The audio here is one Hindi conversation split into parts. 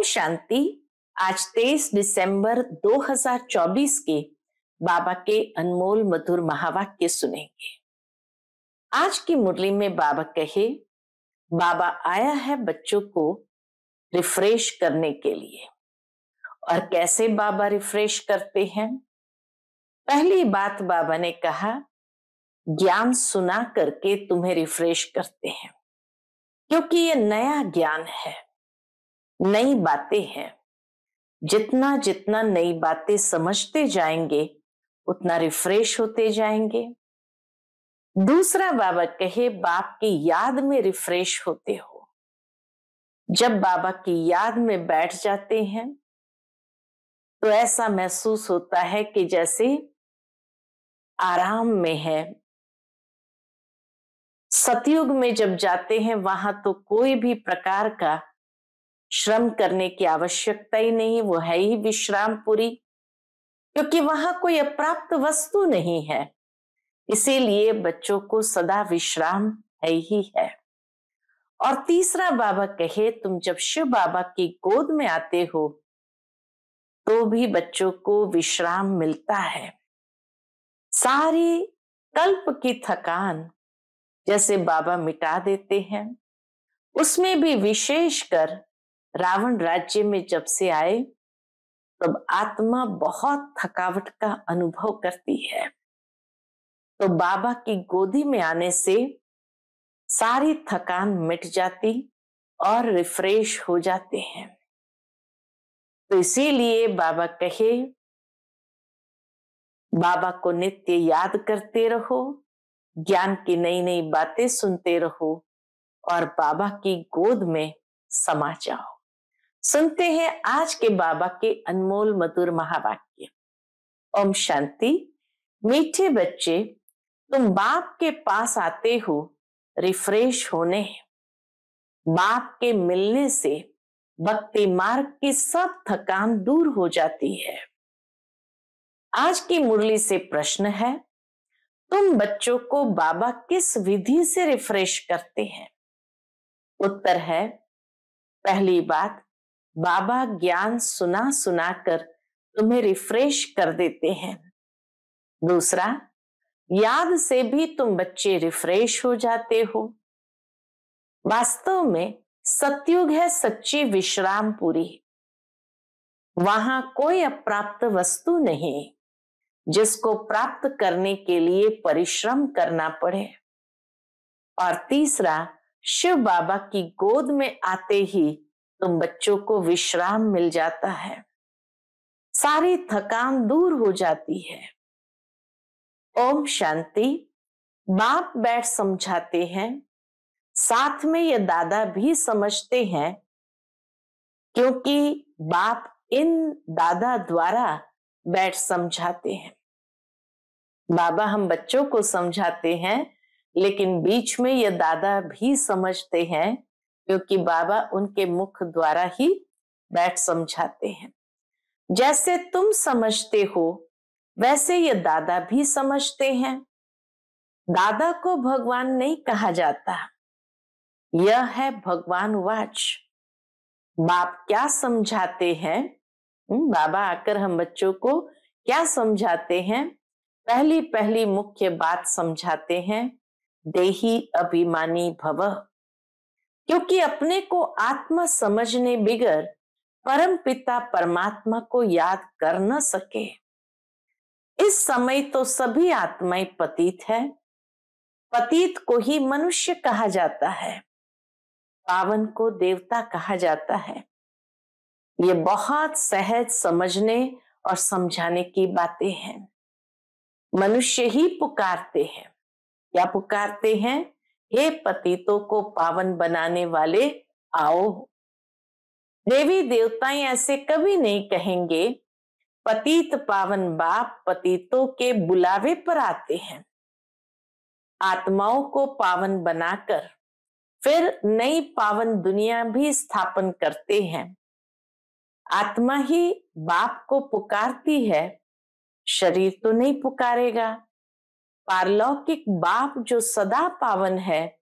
ओम शांति। आज 23 दिसंबर 2024 के बाबा के अनमोल मधुर महावाक्य सुनेंगे। आज की मुरली में बाबा कहे, बाबा आया है बच्चों को रिफ्रेश करने के लिए। और कैसे बाबा रिफ्रेश करते हैं? पहली बात बाबा ने कहा, ज्ञान सुना करके तुम्हें रिफ्रेश करते हैं, क्योंकि ये नया ज्ञान है, नई बातें हैं। जितना जितना नई बातें समझते जाएंगे उतना रिफ्रेश होते जाएंगे। दूसरा बाबा कहे, बाप की याद में रिफ्रेश होते हो। जब बाबा की याद में बैठ जाते हैं तो ऐसा महसूस होता है कि जैसे आराम में है। सतयुग में जब जाते हैं वहां तो कोई भी प्रकार का श्रम करने की आवश्यकता ही नहीं, वो है ही विश्रामपुरी, क्योंकि वहां कोई अप्राप्त वस्तु नहीं है। इसीलिए बच्चों को सदा विश्राम है ही है। और तीसरा बाबा कहे, तुम जब शिव बाबा की गोद में आते हो तो भी बच्चों को विश्राम मिलता है। सारी कल्प की थकान जैसे बाबा मिटा देते हैं। उसमें भी विशेषकर रावण राज्य में जब से आए तब आत्मा बहुत थकावट का अनुभव करती है, तो बाबा की गोदी में आने से सारी थकान मिट जाती और रिफ्रेश हो जाते हैं। तो इसीलिए बाबा कहे, बाबा को नित्य याद करते रहो, ज्ञान की नई नई बातें सुनते रहो और बाबा की गोद में समा जाओ। सुनते हैं आज के बाबा के अनमोल मधुर महावाक्य। ओम शांति। मीठे बच्चे, तुम बाप के पास आते हो रिफ्रेश होने। बाप के मिलने से भक्ति मार्ग की सब थकान दूर हो जाती है। आज की मुरली से प्रश्न है, तुम बच्चों को बाबा किस विधि से रिफ्रेश करते हैं? उत्तर है, पहली बात, बाबा ज्ञान सुना सुना कर तुम्हें रिफ्रेश कर देते हैं। दूसरा, याद से भी तुम बच्चे रिफ्रेश हो जाते हो। वास्तव में सतयुग है सच्ची विश्रामपुरी। वहां कोई अप्राप्त वस्तु नहीं जिसको प्राप्त करने के लिए परिश्रम करना पड़े। और तीसरा, शिव बाबा की गोद में आते ही तुम बच्चों को विश्राम मिल जाता है, सारी थकान दूर हो जाती है। ओम शांति। बाप बैठ समझाते हैं, साथ में ये दादा भी समझते हैं, क्योंकि बाप इन दादा द्वारा बैठ समझाते हैं। बाबा हम बच्चों को समझाते हैं, लेकिन बीच में ये दादा भी समझते हैं, क्योंकि बाबा उनके मुख द्वारा ही बैठ समझाते हैं। जैसे तुम समझते हो वैसे ये दादा भी समझते हैं। दादा को भगवान नहीं कहा जाता, यह है भगवान वाच। बाप क्या समझाते हैं? बाबा आकर हम बच्चों को क्या समझाते हैं? पहली पहली मुख्य बात समझाते हैं, देही अभिमानी भव। क्योंकि अपने को आत्मा समझने बिगर परम पिता परमात्मा को याद कर न सके। इस समय तो सभी आत्माएं पतित है। पतित को ही मनुष्य कहा जाता है, पावन को देवता कहा जाता है। ये बहुत सहज समझने और समझाने की बातें हैं। मनुष्य ही पुकारते हैं। क्या पुकारते हैं? हे पतितों को पावन बनाने वाले आओ। देवी देवताएं ऐसे कभी नहीं कहेंगे। पतित पावन बाप पतितों के बुलावे पर आते हैं। आत्माओं को पावन बनाकर फिर नई पावन दुनिया भी स्थापन करते हैं। आत्मा ही बाप को पुकारती है, शरीर तो नहीं पुकारेगा। पारलौकिक बाप जो सदा पावन है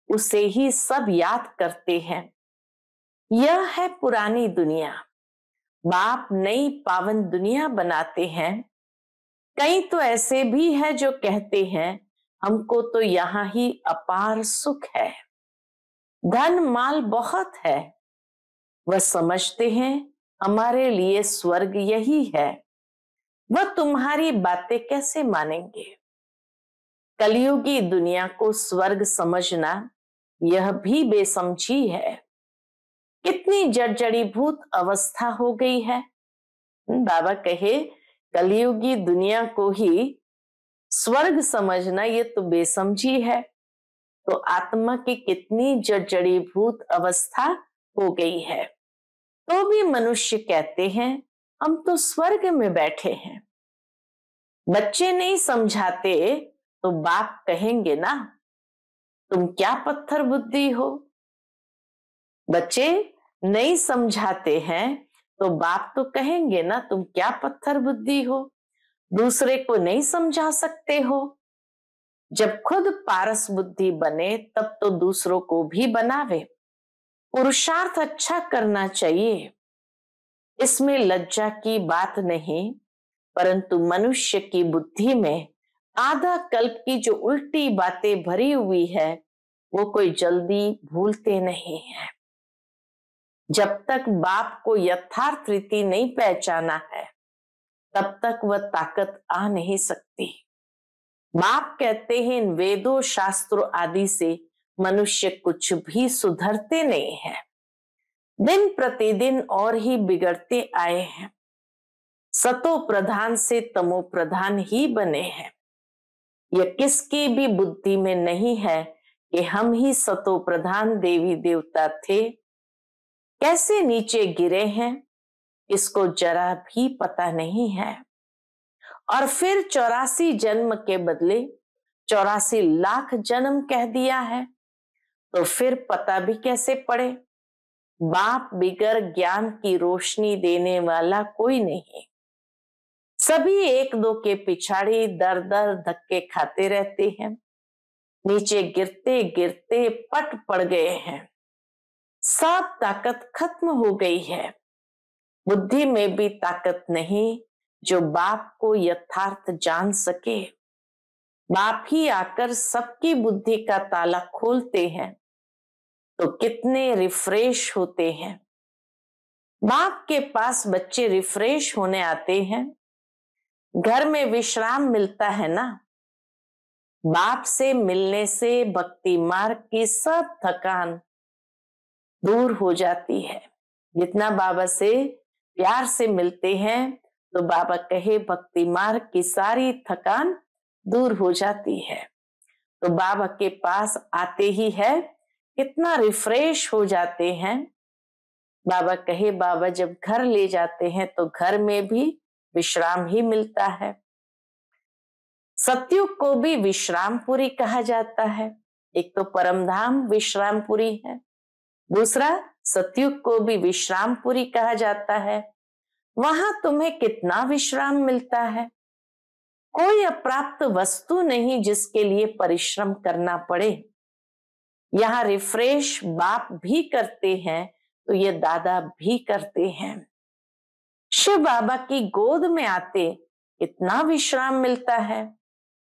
उसे ही सब याद करते हैं। यह है पुरानी दुनिया। बाप नई पावन दुनिया बनाते हैं। कई तो ऐसे भी है जो कहते हैं हमको तो यहाँ ही अपार सुख है, धन माल बहुत है। वह समझते हैं हमारे लिए स्वर्ग यही है। वह तुम्हारी बातें कैसे मानेंगे? कलयुगी दुनिया को स्वर्ग समझना यह भी बेसमझी है। कितनी जर्जरीभूत अवस्था हो गई है। बाबा कहे कलयुगी दुनिया को ही स्वर्ग समझना ये तो बेसमझी है। तो आत्मा की कितनी जर्जरीभूत अवस्था हो गई है। तो भी मनुष्य कहते हैं हम तो स्वर्ग में बैठे हैं। बच्चे नहीं समझाते तो बाप कहेंगे ना तुम क्या पत्थर बुद्धि हो। बच्चे नहीं समझाते हैं तो बाप तो कहेंगे ना तुम क्या पत्थर बुद्धि हो, दूसरे को नहीं समझा सकते हो। जब खुद पारस बुद्धि बने तब तो दूसरों को भी बनावे। पुरुषार्थ अच्छा करना चाहिए, इसमें लज्जा की बात नहीं। परंतु मनुष्य की बुद्धि में आधा कल्प की जो उल्टी बातें भरी हुई है वो कोई जल्दी भूलते नहीं है। जब तक बाप को यथार्थ रीति नहीं पहचाना है तब तक वह ताकत आ नहीं सकती। बाप कहते हैं इन वेदों शास्त्रों आदि से मनुष्य कुछ भी सुधरते नहीं है, दिन प्रतिदिन और ही बिगड़ते आए हैं। सतो प्रधान से तमो प्रधान ही बने हैं। यह किसकी भी बुद्धि में नहीं है कि हम ही सतो प्रधान देवी देवता थे। कैसे नीचे गिरे हैं इसको जरा भी पता नहीं है। और फिर 84 जन्म के बदले 84 लाख जन्म कह दिया है तो फिर पता भी कैसे पड़े। बाप बिगर ज्ञान की रोशनी देने वाला कोई नहीं। सभी एक दो के पिछाड़ी दर दर धक्के खाते रहते हैं, नीचे गिरते गिरते पट पड़ गए हैं। सब ताकत खत्म हो गई है। बुद्धि में भी ताकत नहीं जो बाप को यथार्थ जान सके। बाप ही आकर सबकी बुद्धि का ताला खोलते हैं तो कितने रिफ्रेश होते हैं। बाप के पास बच्चे रिफ्रेश होने आते हैं, घर में विश्राम मिलता है ना। बाप से मिलने से भक्ति मार्ग की सब थकान दूर हो जाती है। जितना बाबा से प्यार से मिलते हैं तो बाबा कहे भक्ति मार्ग की सारी थकान दूर हो जाती है। तो बाबा के पास आते ही है कितना रिफ्रेश हो जाते हैं। बाबा कहे बाबा जब घर ले जाते हैं तो घर में भी विश्राम ही मिलता है। सतयुग को भी विश्रामपुरी कहा जाता है। एक तो परमधाम विश्रामपुरी है, दूसरा सतयुग को भी विश्रामपुरी कहा जाता है। वहां तुम्हें कितना विश्राम मिलता है। कोई अप्राप्त वस्तु नहीं जिसके लिए परिश्रम करना पड़े। यहाँ रिफ्रेश बाप भी करते हैं तो ये दादा भी करते हैं। शिव बाबा की गोद में आते इतना विश्राम मिलता है।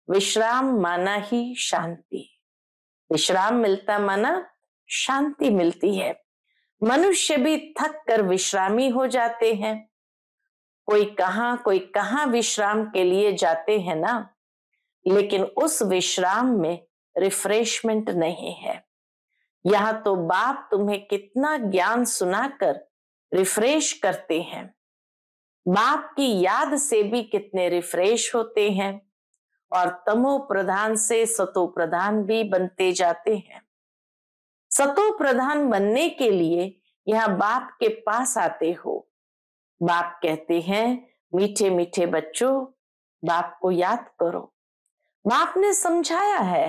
विश्राम माना ही शांति, विश्राम मिलता माना शांति मिलती है। मनुष्य भी थक कर विश्रामी हो जाते हैं। कोई कहाँ विश्राम के लिए जाते हैं ना, लेकिन उस विश्राम में रिफ्रेशमेंट नहीं है। यहाँ तो बाप तुम्हें कितना ज्ञान सुनाकर रिफ्रेश करते हैं। बाप की याद से भी कितने रिफ्रेश होते हैं और तमो प्रधान से सतो प्रधान भी बनते जाते हैं। सतो प्रधान बनने के लिए यहाँ बाप के पास आते हो। बाप कहते हैं मीठे मीठे बच्चों बाप को याद करो। बाप ने समझाया है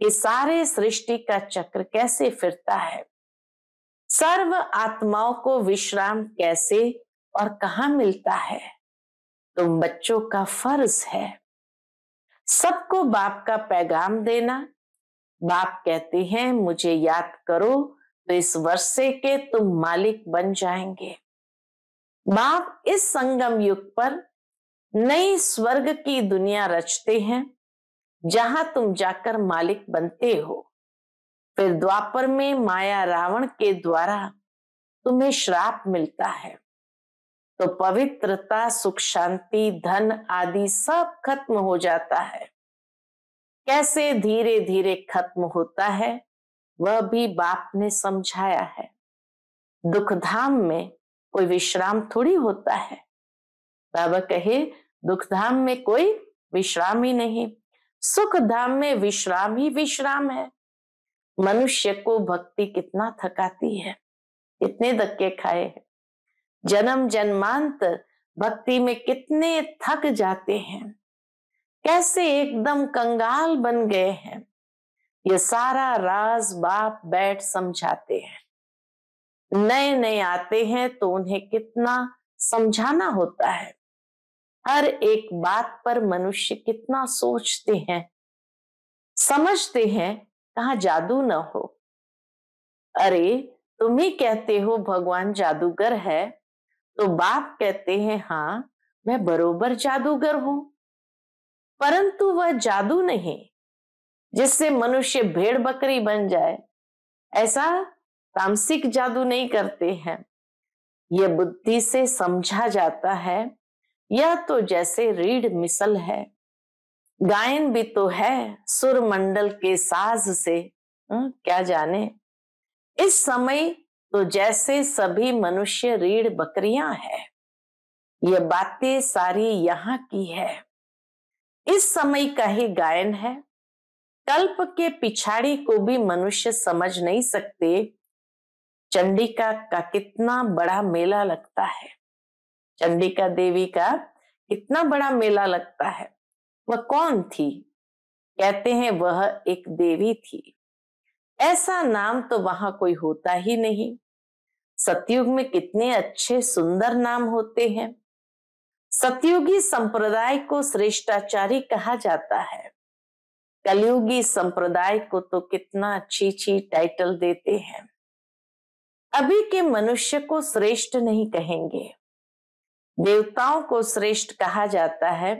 कि सारे सृष्टि का चक्र कैसे फिरता है, सर्व आत्माओं को विश्राम कैसे और कहाँ मिलता है। तुम बच्चों का फर्ज है सबको बाप का पैगाम देना। बाप कहते हैं मुझे याद करो तो इस वर्षे के तुम मालिक बन जाएंगे। बाप इस संगम युग पर नई स्वर्ग की दुनिया रचते हैं, जहां तुम जाकर मालिक बनते हो। फिर द्वापर में माया रावण के द्वारा तुम्हें श्राप मिलता है, तो पवित्रता, सुख, शांति, धन आदि सब खत्म हो जाता है। कैसे धीरे धीरे खत्म होता है वह भी बाप ने समझाया है। दुख धाम में कोई विश्राम थोड़ी होता है। बाबा कहे दुख धाम में कोई विश्राम ही नहीं, सुख धाम में विश्राम ही विश्राम है। मनुष्य को भक्ति कितना थकाती है, कितने धक्के खाए हैं, जन्म जन्मांतर भक्ति में कितने थक जाते हैं, कैसे एकदम कंगाल बन गए हैं। ये सारा राज बाप बैठ समझाते हैं। नए नए आते हैं तो उन्हें कितना समझाना होता है। हर एक बात पर मनुष्य कितना सोचते हैं, समझते हैं, कहाँ जादू न हो। अरे तुम ही कहते हो भगवान जादूगर है, तो बाप कहते हैं हाँ मैं बरोबर जादूगर हूं, परंतु वह जादू नहीं जिससे मनुष्य भेड़ बकरी बन जाए। ऐसा तामसिक जादू नहीं करते हैं। यह बुद्धि से समझा जाता है। यह तो जैसे रीढ़ मिसल है, गायन भी तो है सुर मंडल के साज से। क्या जाने इस समय तो जैसे सभी मनुष्य रीढ़ बकरियां हैं। ये बातें सारी यहाँ की है, इस समय का ही गायन है। कल्प के पिछाड़ी को भी मनुष्य समझ नहीं सकते। चंडिका का कितना बड़ा मेला लगता है, चंडिका देवी का कितना बड़ा मेला लगता है। वह कौन थी? कहते हैं वह एक देवी थी। ऐसा नाम तो वहां कोई होता ही नहीं। सतयुग में कितने अच्छे सुंदर नाम होते हैं। सतयुगी संप्रदाय को श्रेष्ठाचारी कहा जाता है। कलयुगी संप्रदाय को तो कितना अच्छी अच्छी टाइटल देते हैं। अभी के मनुष्य को श्रेष्ठ नहीं कहेंगे, देवताओं को श्रेष्ठ कहा जाता है।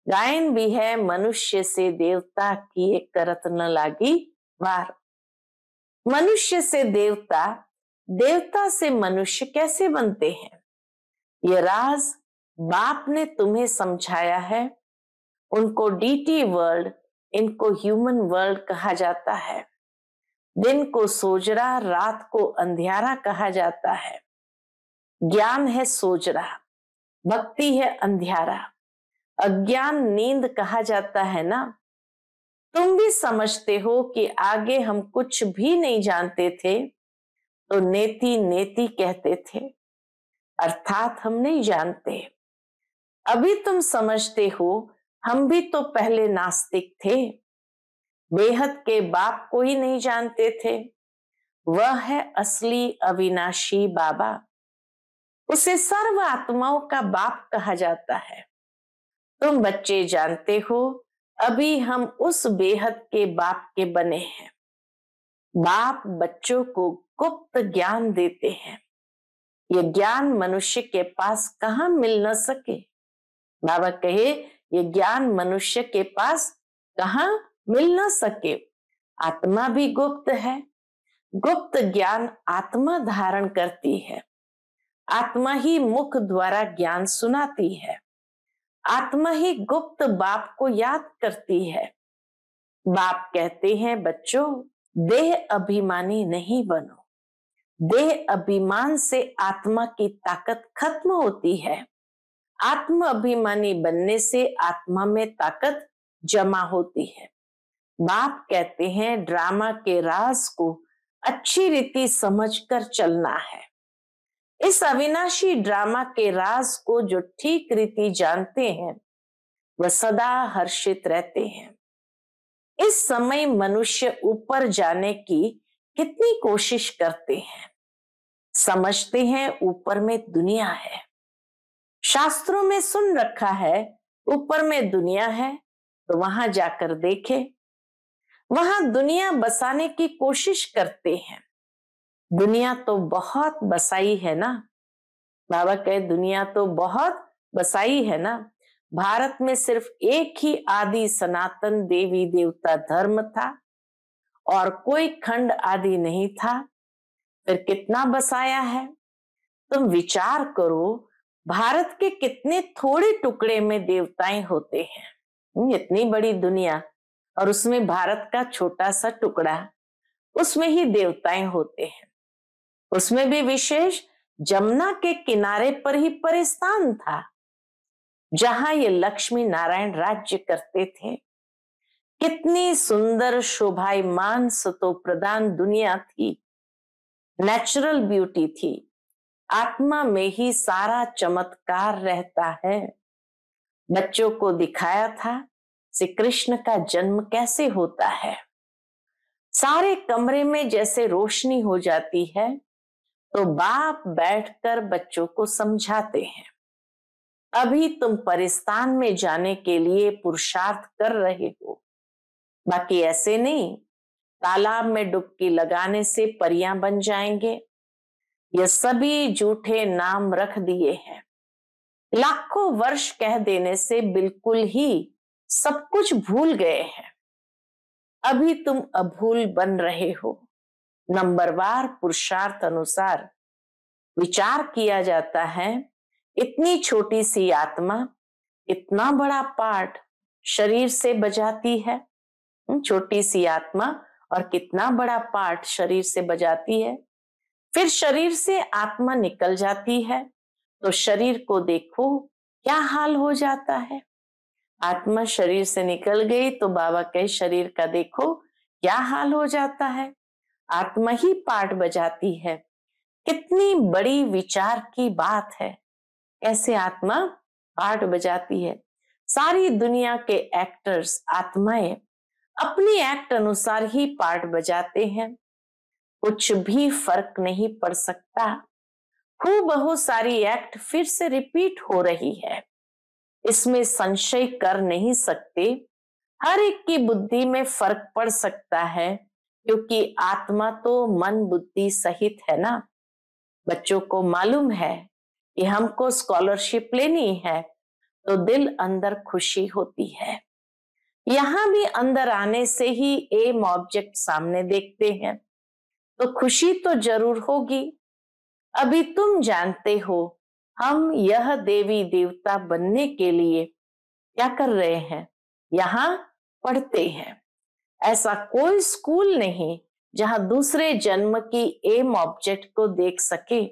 गायन भी है, मनुष्य से देवता किए करत न लागी वार। मनुष्य से देवता, देवता से मनुष्य कैसे बनते हैं? ये राज बाप ने तुम्हें समझाया है। उनको डीटी वर्ल्ड, इनको ह्यूमन वर्ल्ड कहा जाता है। दिन को सोजरा, रात को अंधियारा कहा जाता है। ज्ञान है सोजरा, भक्ति है अंधियारा, अज्ञान नींद कहा जाता है ना। तुम भी समझते हो कि आगे हम कुछ भी नहीं जानते थे तो नेति नेति कहते थे, अर्थात हम नहीं जानते। अभी तुम समझते हो हम भी तो पहले नास्तिक थे, बेहद के बाप को ही नहीं जानते थे। वह है असली अविनाशी बाबा, उसे सर्व आत्माओं का बाप कहा जाता है। तुम बच्चे जानते हो अभी हम उस बेहद के बाप के बने हैं। बाप बच्चों को गुप्त ज्ञान देते हैं। यह ज्ञान मनुष्य के पास कहाँ मिल न सके। बाबा कहे ये ज्ञान मनुष्य के पास कहाँ मिल न सके। आत्मा भी गुप्त है, गुप्त ज्ञान आत्मा धारण करती है। आत्मा ही मुख द्वारा ज्ञान सुनाती है। आत्मा ही गुप्त बाप को याद करती है। बाप कहते हैं बच्चों देह अभिमानी नहीं बनो। देह अभिमान से आत्मा की ताकत खत्म होती है। आत्म अभिमानी बनने से आत्मा में ताकत जमा होती है। बाप कहते हैं ड्रामा के राज को अच्छी रीति समझकर चलना है। इस अविनाशी ड्रामा के राज को जो ठीक रीति जानते हैं वह सदा हर्षित रहते हैं। इस समय मनुष्य ऊपर जाने की कितनी कोशिश करते हैं। समझते हैं ऊपर में दुनिया है, शास्त्रों में सुन रखा है ऊपर में दुनिया है, तो वहां जाकर देखे। वहां दुनिया बसाने की कोशिश करते हैं। दुनिया तो बहुत बसाई है ना। बाबा कहे दुनिया तो बहुत बसाई है ना। भारत में सिर्फ एक ही आदि सनातन देवी देवता धर्म था और कोई खंड आदि नहीं था। फिर कितना बसाया है। तुम विचार करो, भारत के कितने थोड़े टुकड़े में देवताएं होते हैं। इतनी बड़ी दुनिया और उसमें भारत का छोटा सा टुकड़ा, उसमें ही देवताएं होते हैं। उसमें भी विशेष जमुना के किनारे पर ही परिस्थान था, जहां ये लक्ष्मी नारायण राज्य करते थे। कितनी सुंदर शोभायमान सतो प्रधान दुनिया थी। नेचुरल ब्यूटी थी। आत्मा में ही सारा चमत्कार रहता है। बच्चों को दिखाया था श्री कृष्ण का जन्म कैसे होता है। सारे कमरे में जैसे रोशनी हो जाती है, तो बाप बैठकर बच्चों को समझाते हैं। अभी तुम परिस्थान में जाने के लिए पुरुषार्थ कर रहे हो, बाकी ऐसे नहीं तालाब में डुबकी लगाने से परियां बन जाएंगे। ये सभी झूठे नाम रख दिए हैं। लाखों वर्ष कह देने से बिल्कुल ही सब कुछ भूल गए हैं। अभी तुम अभूल बन रहे हो। नंबरवार पुरुषार्थ अनुसार विचार किया जाता है। इतनी छोटी सी आत्मा इतना बड़ा पाठ शरीर से बजाती है। छोटी सी आत्मा और कितना बड़ा पाठ शरीर से बजाती है। फिर शरीर से आत्मा निकल जाती है तो शरीर को देखो क्या हाल हो जाता है। आत्मा शरीर से निकल गई तो बाबा के शरीर का देखो क्या हाल हो जाता है। आत्मा ही पाठ बजाती है। कितनी बड़ी विचार की बात है। कैसे आत्मा पाठ बजाती है। सारी दुनिया के एक्टर्स आत्माएं अपनी एक्ट अनुसार ही पाठ बजाते हैं। कुछ भी फर्क नहीं पड़ सकता। हूबहू सारी एक्ट फिर से रिपीट हो रही है। इसमें संशय कर नहीं सकते। हर एक की बुद्धि में फर्क पड़ सकता है, क्योंकि आत्मा तो मन बुद्धि सहित है ना। बच्चों को मालूम है कि हमको स्कॉलरशिप लेनी है, तो दिल अंदर खुशी होती है। यहां भी अंदर आने से ही एम ऑब्जेक्ट सामने देखते हैं, तो खुशी तो जरूर होगी। अभी तुम जानते हो हम यह देवी देवता बनने के लिए क्या कर रहे हैं। यहाँ पढ़ते हैं। ऐसा कोई स्कूल नहीं जहां दूसरे जन्म की एम ऑब्जेक्ट को देख सके।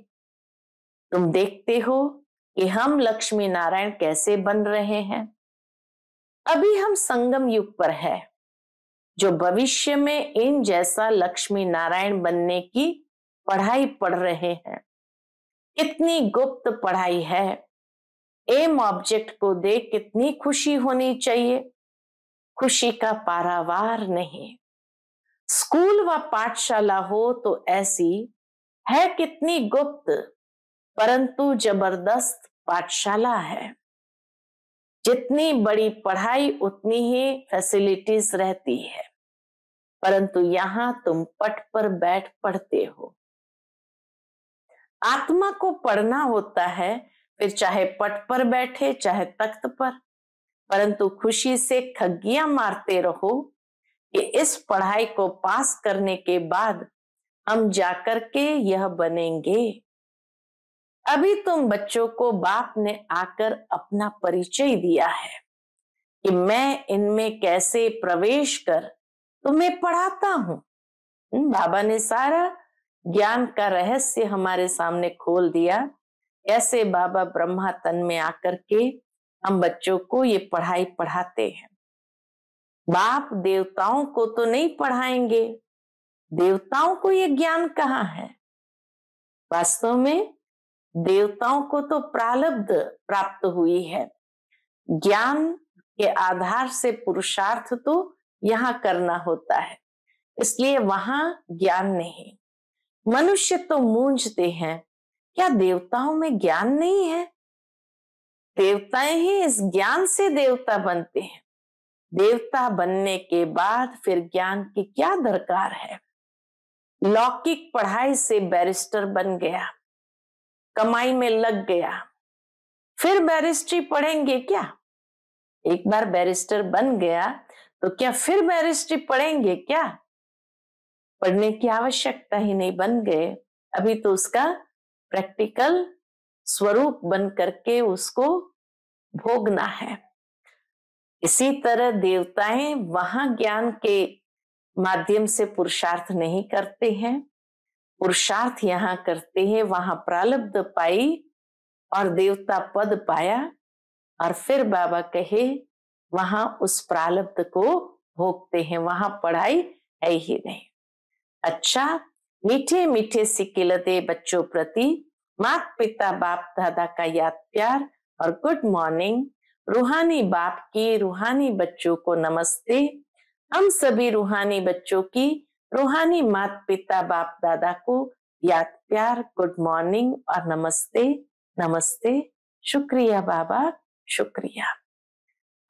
तुम देखते हो कि हम लक्ष्मी नारायण कैसे बन रहे हैं। अभी हम संगम युग पर है, जो भविष्य में इन जैसा लक्ष्मी नारायण बनने की पढ़ाई पढ़ रहे हैं। कितनी गुप्त पढ़ाई है। एम ऑब्जेक्ट को देख कितनी खुशी होनी चाहिए। खुशी का पारावार नहीं। स्कूल व पाठशाला हो तो ऐसी है कितनी गुप्त, परंतु जबरदस्त पाठशाला है। जितनी बड़ी पढ़ाई उतनी ही फैसिलिटीज रहती है, परंतु यहां तुम पट पर बैठ पढ़ते हो। आत्मा को पढ़ना होता है, फिर चाहे पट पर बैठे चाहे तख्त पर, परंतु खुशी से खग्गियां मारते रहो कि इस पढ़ाई को पास करने के बाद हम जाकर के यह बनेंगे। अभी तुम बच्चों को बाप ने आकर अपना परिचय दिया है कि मैं इनमें कैसे प्रवेश कर तुम्हें पढ़ाता हूं। बाबा ने सारा ज्ञान का रहस्य हमारे सामने खोल दिया। कैसे बाबा ब्रह्मा तन में आकर के हम बच्चों को ये पढ़ाई पढ़ाते हैं। बाप देवताओं को तो नहीं पढ़ाएंगे। देवताओं को ये ज्ञान कहाँ है। वास्तव में देवताओं को तो प्रारब्ध प्राप्त हुई है। ज्ञान के आधार से पुरुषार्थ तो यहाँ करना होता है, इसलिए वहां ज्ञान नहीं। मनुष्य तो मूंझते हैं, क्या देवताओं में ज्ञान नहीं है। देवताएं ही इस ज्ञान से देवता बनते हैं। देवता बनने के बाद फिर ज्ञान की क्या दरकार है। लौकिक पढ़ाई से बैरिस्टर बन गया, कमाई में लग गया, फिर बैरिस्ट्री पढ़ेंगे क्या? एक बार बैरिस्टर बन गया तो क्या फिर बैरिस्ट्री पढ़ेंगे क्या? पढ़ने की आवश्यकता ही नहीं, बन गए, अभी तो उसका प्रैक्टिकल स्वरूप बन करके उसको भोगना है। इसी तरह देवताएं वहां ज्ञान के माध्यम से पुरुषार्थ नहीं करते हैं, पुरुषार्थ यहाँ करते हैं, वहां प्रारब्ध पाई और देवता पद पाया, और फिर बाबा कहे वहां उस प्रारब्ध को भोगते हैं, वहां पढ़ाई है ही नहीं। अच्छा, मीठे मीठे सिकिलते बच्चों प्रति माता पिता बाप दादा का याद प्यार और गुड मॉर्निंग। रूहानी बाप की रूहानी बच्चों को नमस्ते। हम सभी रूहानी बच्चों की रूहानी माता पिता बाप दादा को याद प्यार, गुड मॉर्निंग और नमस्ते नमस्ते। शुक्रिया बाबा, शुक्रिया।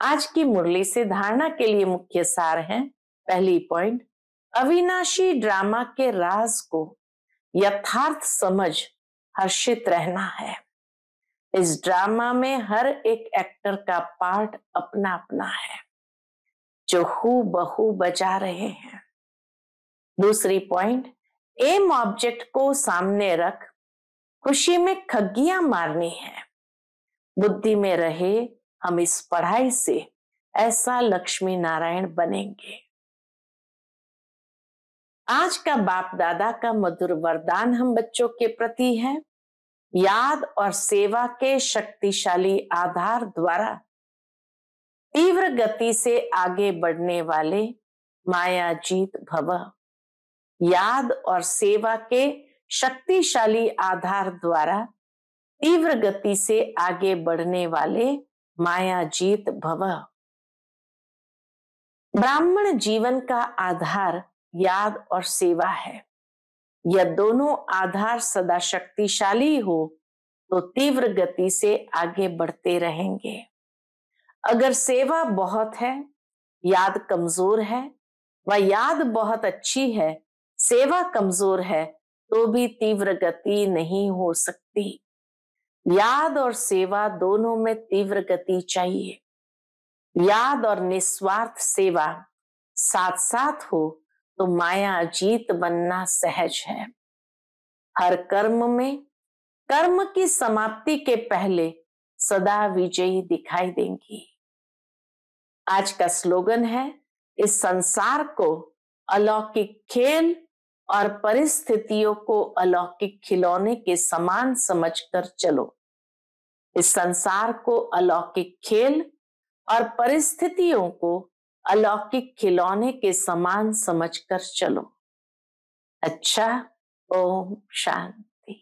आज की मुरली से धारणा के लिए मुख्य सार है। पहली पॉइंट, अविनाशी ड्रामा के राज को यथार्थ समझ हर्षित रहना है। इस ड्रामा में हर एक एक्टर का पार्ट अपना अपना है जो हूबहू बजा रहे हैं। दूसरी पॉइंट, एम ऑब्जेक्ट को सामने रख खुशी में खग्गियां मारनी है। बुद्धि में रहे हम इस पढ़ाई से ऐसा लक्ष्मी नारायण बनेंगे। आज का बाप दादा का मधुर वरदान हम बच्चों के प्रति है। याद और सेवा के शक्तिशाली आधार द्वारा तीव्र गति से आगे बढ़ने वाले माया जीत भव। याद और सेवा के शक्तिशाली आधार द्वारा तीव्र गति से आगे बढ़ने वाले माया जीत भव। ब्राह्मण जीवन का आधार याद और सेवा है। यह दोनों आधार सदा शक्तिशाली हो तो तीव्र गति से आगे बढ़ते रहेंगे। अगर सेवा बहुत है, याद कमजोर है, व याद बहुत अच्छी है, सेवा कमजोर है, तो भी तीव्र गति नहीं हो सकती। याद और सेवा दोनों में तीव्र गति चाहिए। याद और निस्वार्थ सेवा साथ साथ हो तो माया जीत बनना सहज है। हर कर्म में कर्म की समाप्ति के पहले सदा विजयी दिखाई देंगी। आज का स्लोगन है, इस संसार को अलौकिक खेल और परिस्थितियों को अलौकिक खिलौने के समान समझकर चलो। इस संसार को अलौकिक खेल और परिस्थितियों को अलौकिक खिलौने के समान समझकर चलो। अच्छा, ओम शांति।